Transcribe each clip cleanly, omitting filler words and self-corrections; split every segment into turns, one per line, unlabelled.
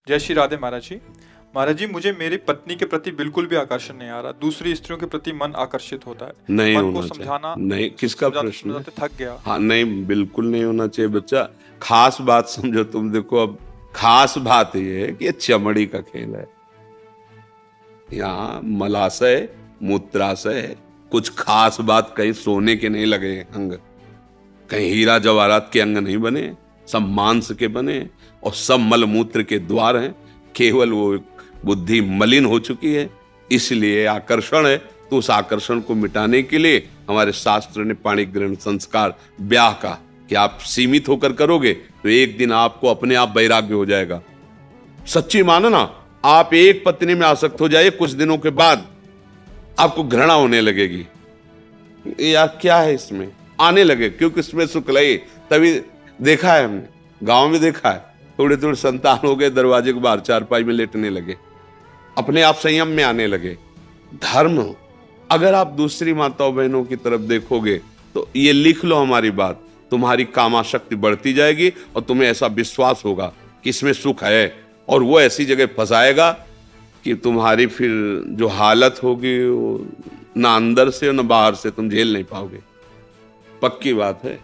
जय श्री राधे महाराज जी। महाराज जी, मुझे मेरी पत्नी के प्रति बिल्कुल भी आकर्षण नहीं आ रहा। दूसरी स्त्रियों के प्रति मन आकर्षित होता है।
नहीं
मन को
होना चाहिए।
समझाना,
नहीं, किसका
समझाते
प्रश्न है?
समझाते थक गया।
हाँ, नहीं, बिल्कुल नहीं होना चाहिए बच्चा। खास बात समझो तुम। देखो, अब खास बात ये है कि ये चमड़ी का खेल है। यहाँ मलाशय, मूत्राशय, कुछ खास बात कहीं सोने के नहीं लगे अंग, कहीं हीरा जवाहरात के अंग नहीं बने, सब मांस के बने और सब मलमूत्र के द्वार हैं। केवल वो बुद्धि मलिन हो चुकी है, इसलिए आकर्षण है। तो उस आकर्षण को मिटाने के लिए हमारे शास्त्र ने पाणिक ग्रहण संस्कार ब्याह का कि आप सीमित होकर करोगे तो एक दिन आपको अपने आप वैराग्य हो जाएगा। सच्ची मानना, आप एक पत्नी में आसक्त हो जाइए, कुछ दिनों के बाद आपको घृणा होने लगेगी। यार क्या है इसमें, आने लगे, क्योंकि इसमें सुख लगे। तभी देखा है हमने, गांव में देखा है, थोड़े थोड़े संतान हो गए, दरवाजे के बाहर चारपाई में लेटने लगे, अपने आप संयम में आने लगे। धर्म, अगर आप दूसरी माताओं बहनों की तरफ देखोगे तो ये लिख लो हमारी बात, तुम्हारी कामाशक्ति बढ़ती जाएगी और तुम्हें ऐसा विश्वास होगा कि इसमें सुख है, और वो ऐसी जगह फंसाएगा कि तुम्हारी फिर जो हालत होगी वो ना अंदर से और ना बाहर से तुम झेल नहीं पाओगे। पक्की बात है,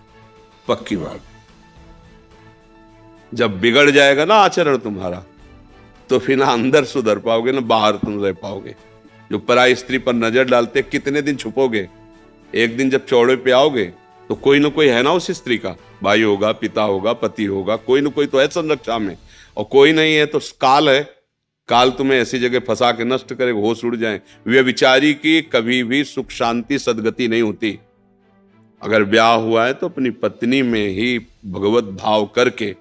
पक्की बात। जब बिगड़ जाएगा ना आचरण तुम्हारा, तो फिर ना अंदर सुधर पाओगे ना बाहर तुम रह पाओगे। जो पराई स्त्री पर नजर डालते, कितने दिन छुपोगे? एक दिन जब चौड़े पे आओगे तो कोई ना कोई है ना उस स्त्री का, भाई होगा, पिता होगा, पति होगा, कोई ना कोई तो है संरक्षा में। और कोई नहीं है तो काल है। काल तुम्हें ऐसी जगह फंसा के नष्ट करेगा, होश उड़ जाए। व्यभिचारी की कभी भी सुख शांति सदगति नहीं होती। अगर ब्याह हुआ है तो अपनी पत्नी में ही भगवत भाव करके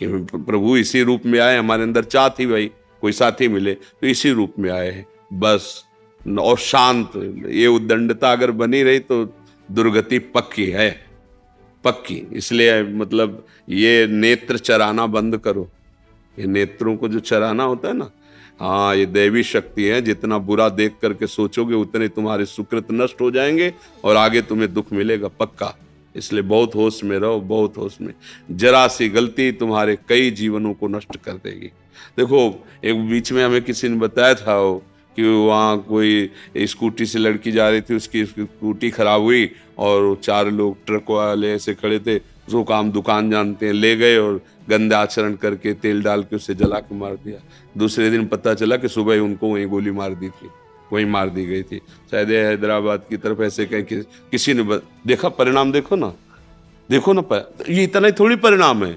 कि प्रभु इसी रूप में आए, हमारे अंदर चाह थी भाई कोई साथी मिले तो इसी रूप में आए हैं बस। और शांत, ये उद्दंडता अगर बनी रही तो दुर्गति पक्की है, पक्की। इसलिए मतलब ये नेत्र चराना बंद करो। ये नेत्रों को जो चराना होता है ना, हाँ, ये दैवी शक्ति है। जितना बुरा देख करके सोचोगे उतने तुम्हारे सुकृत नष्ट हो जाएंगे और आगे तुम्हें दुख मिलेगा, पक्का। इसलिए बहुत होश में रहो, बहुत होश में। जरा सी गलती तुम्हारे कई जीवनों को नष्ट कर देगी। देखो, एक बीच में हमें किसी ने बताया था कि वहाँ कोई स्कूटी से लड़की जा रही थी, उसकी स्कूटी खराब हुई और 4 लोग ट्रक वाले ऐसे खड़े थे, जो काम दुकान जानते हैं, ले गए और गंदे आचरण करके तेल डाल के उसे जला के मार दिया। दूसरे दिन पता चला कि सुबह उनको वहीं गोली मार दी थी, वहीं मार दी गई थी। शायद हैदराबाद की तरफ ऐसे कहीं किसी ने देखा। परिणाम देखो ना, देखो ना, ये इतना ही थोड़ी परिणाम है।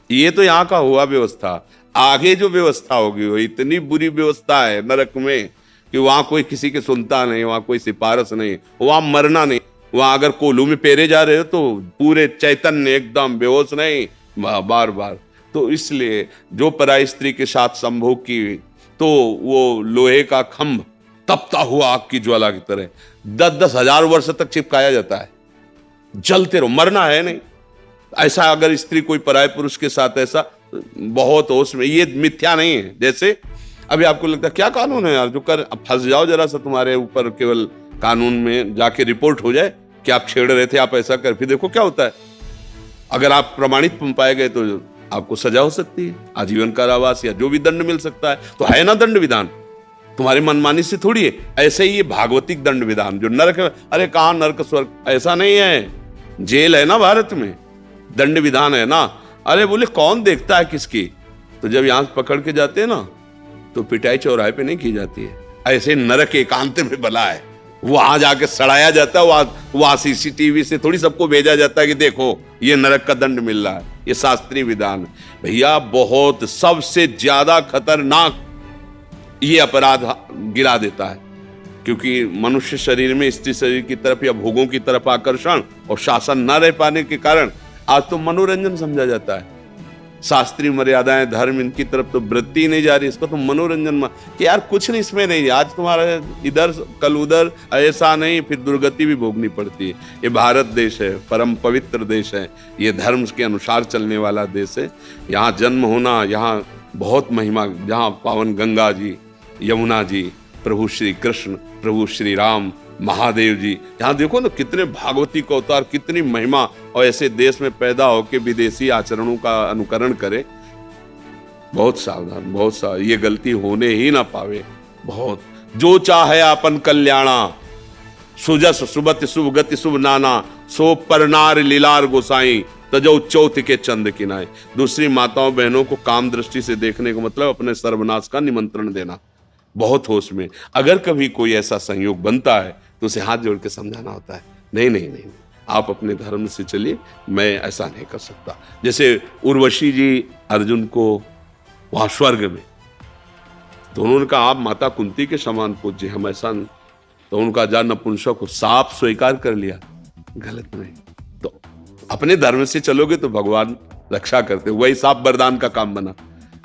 ये तो यहाँ का हुआ व्यवस्था। आगे जो व्यवस्था होगी वो इतनी बुरी व्यवस्था है नरक में कि वहां कोई किसी की सुनता नहीं, वहां कोई सिफारिश नहीं, वहां मरना नहीं। वहां अगर कोलू में पेरे जा रहे हो तो पूरे चैतन्य, एकदम बेहोश नहीं, बार बार। तो इसलिए जो पराई स्त्री के साथ संभोग की तो वो लोहे का खंभ तपता हुआ आग की ज्वाला की तरह 10-10 हजार वर्ष तक चिपकाया जाता है। जलते रहो, मरना है नहीं। ऐसा अगर स्त्री कोई पराये पुरुष के साथ ऐसा, बहुत होश में, ये मिथ्या नहीं है। जैसे अभी आपको लगता है क्या कानून है यार, जो कर फंस जाओ जरा सा, तुम्हारे ऊपर केवल कानून में जाके रिपोर्ट हो जाए कि आप छेड़ रहे थे, आप ऐसा कर, फिर देखो क्या होता है। अगर आप प्रमाणित पाए गए तो आपको सजा हो सकती है, आजीवन कारावास या जो भी दंड मिल सकता है। तो है ना दंड विधान, तुम्हारी मनमानी से थोड़ी है। ऐसे ही ये भागवतिक दंड विधान जो नरक, अरे कहां नरक स्वर्ग, ऐसा नहीं है। जेल है ना भारत में, दंड विधान है ना। अरे बोले कौन देखता है किसकी, तो जब यहां पकड़ के जाते हैं ना तो पिटाई चौराहे पे नहीं की जाती है। ऐसे नरक एकांत में भला है, वहां जाके सड़ाया जाता है। वहां सीसीटीवी से थोड़ी सबको भेजा जाता है कि देखो ये नरक का दंड मिल रहा है। ये शास्त्रीय विधान भैया। बहुत सबसे ज्यादा खतरनाक ये अपराध गिरा देता है, क्योंकि मनुष्य शरीर में स्त्री शरीर की तरफ या भोगों की तरफ आकर्षण और शासन न रह पाने के कारण आज तो मनोरंजन समझा जाता है। शास्त्रीय मर्यादाएं, धर्म, इनकी तरफ तो वृत्ति नहीं जा रही, इसको तो मनोरंजन कि यार कुछ नहीं इसमें नहीं, आज तुम्हारा इधर कल उधर, ऐसा नहीं, फिर दुर्गति भी भोगनी पड़ती है। ये भारत देश है, परम पवित्र देश है, ये धर्म के अनुसार चलने वाला देश है। यहाँ जन्म होना, यहाँ बहुत महिमा, जहाँ पावन गंगा जी, यमुना जी, प्रभु श्री कृष्ण, प्रभु श्री राम, महादेव जी, यहाँ देखो ना कितने भागवती को अवतार, कितनी महिमा। और ऐसे देश में पैदा होकर विदेशी आचरणों का अनुकरण करे बहुत सावधान, बहुत सावधान, ये गलती होने ही ना पावे। बहुत जो चाहे आपन कल्याणा, सुजस सुबत शुभ गति शुभ नाना, सो परनार लीलार गोसाई, तजो चौथ के चंद किनाए। दूसरी माताओं बहनों को काम दृष्टि से देखने का मतलब अपने सर्वनाश का निमंत्रण देना। बहुत होश में, अगर कभी कोई ऐसा संयोग बनता है तो उसे हाथ जोड़ के समझाना होता है, नहीं नहीं नहीं, आप अपने धर्म से चलिए, मैं ऐसा नहीं कर सकता। जैसे उर्वशी जी अर्जुन को वहां स्वर्ग में, तो उन्होंने कहा आप माता कुंती के समान पूज्य, हम ऐसा नहीं। तो उनका जा नपुंसक को साफ स्वीकार कर लिया, गलत नहीं। तो अपने धर्म से चलोगे तो भगवान रक्षा करते। वही साफ वरदान का काम बना,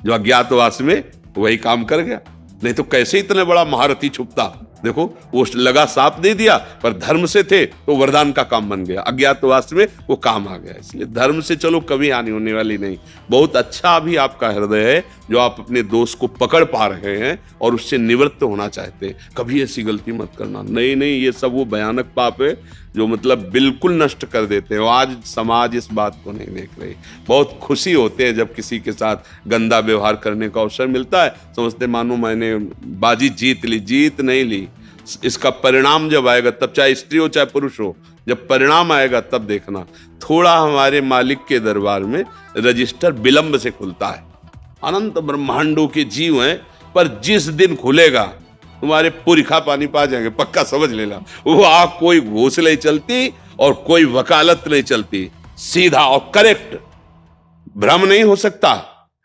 जो अज्ञातवास में वही काम कर गया। नहीं तो कैसे इतने बड़ा महारथी छुपता। देखो वो लगा साप दे दिया, पर धर्म से थे तो वरदान का काम बन गया, अज्ञातवास में वो काम आ गया। इसलिए धर्म से चलो, कभी हानि होने वाली नहीं। बहुत अच्छा भी आपका हृदय है जो आप अपने दोस्त को पकड़ पा रहे हैं और उससे निवृत्त होना चाहते हैं। कभी ऐसी गलती मत करना। नहीं नहीं, ये सब वो भयानक पाप है जो मतलब बिल्कुल नष्ट कर देते हैं। आज समाज इस बात को नहीं देख रही। बहुत खुशी होते हैं जब किसी के साथ गंदा व्यवहार करने का अवसर मिलता है, समझते मानो मैंने बाजी जीत ली। जीत नहीं ली, इसका परिणाम जब आएगा तब, चाहे स्त्री हो चाहे पुरुष हो, जब परिणाम आएगा तब देखना। थोड़ा हमारे मालिक के दरबार में रजिस्टर विलंब से खुलता है। अनंत ब्रह्मांडों के जीव हैं, पर जिस दिन खुलेगा तुम्हारे पुरखा पानी पा जाएंगे, पक्का समझ लेना। वो आग कोई घूस नहीं चलती और कोई वकालत नहीं चलती, सीधा और करेक्ट। भ्रम नहीं हो सकता।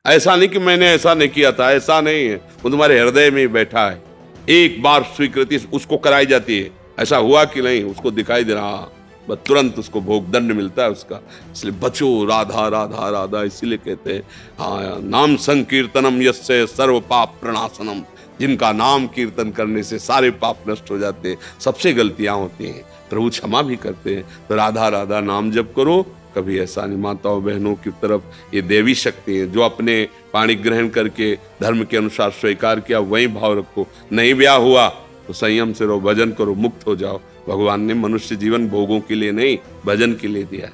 ऐसा नहीं कि मैंने ऐसा नहीं किया था, ऐसा नहीं है। वो तुम्हारे हृदय में बैठा है। एक बार स्वीकृति उसको कराई जाती है, ऐसा हुआ कि नहीं उसको दिखाई दे रहा, बस तुरंत उसको भोग दंड मिलता है उसका। इसलिए बचो, राधा राधा राधा, इसीलिए कहते हैं हाँ, नाम संकीर्तनम यस्य सर्व पाप प्रणाशनम। जिनका नाम कीर्तन करने से सारे पाप नष्ट हो जाते हैं। सबसे गलतियां होती हैं, प्रभु क्षमा भी करते हैं। तो राधा राधा नाम जप करो, कभी ऐसा नहीं। माताओं बहनों की तरफ ये देवी शक्ति है, जो अपने पाणी ग्रहण करके धर्म के अनुसार स्वीकार किया, वही भाव रखो। नहीं ब्याह हुआ तो संयम से रहो, भजन करो, मुक्त हो जाओ। भगवान ने मनुष्य जीवन भोगों के लिए नहीं, भजन के लिए दिया है।